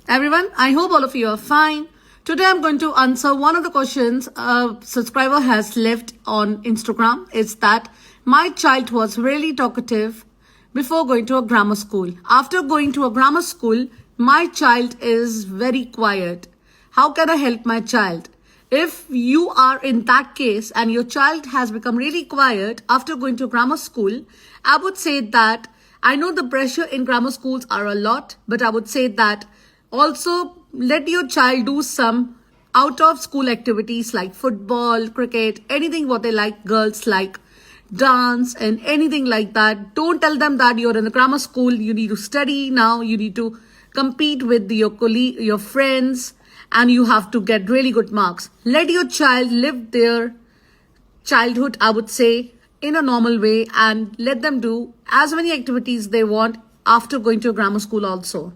Everyone, I hope all of you are fine. Today I'm going to answer one of the questions a subscriber has left on Instagram. It's that my child was really talkative before going to a grammar school. After going to a grammar school, my child is very quiet. How can I help my child? If you are in that case and your child has become really quiet after going to grammar school, I would say that I know the pressure in grammar schools are a lot, but I would say that also let your child do some out of school activities like football, cricket, anything what they like, girls like dance and anything like that. Don't tell them that you're in a grammar school, you need to study now, you need to compete with your colleague, your friends, and you have to get really good marks. Let your child live their childhood, I would say, in a normal way, and let them do as many activities they want after going to grammar school also.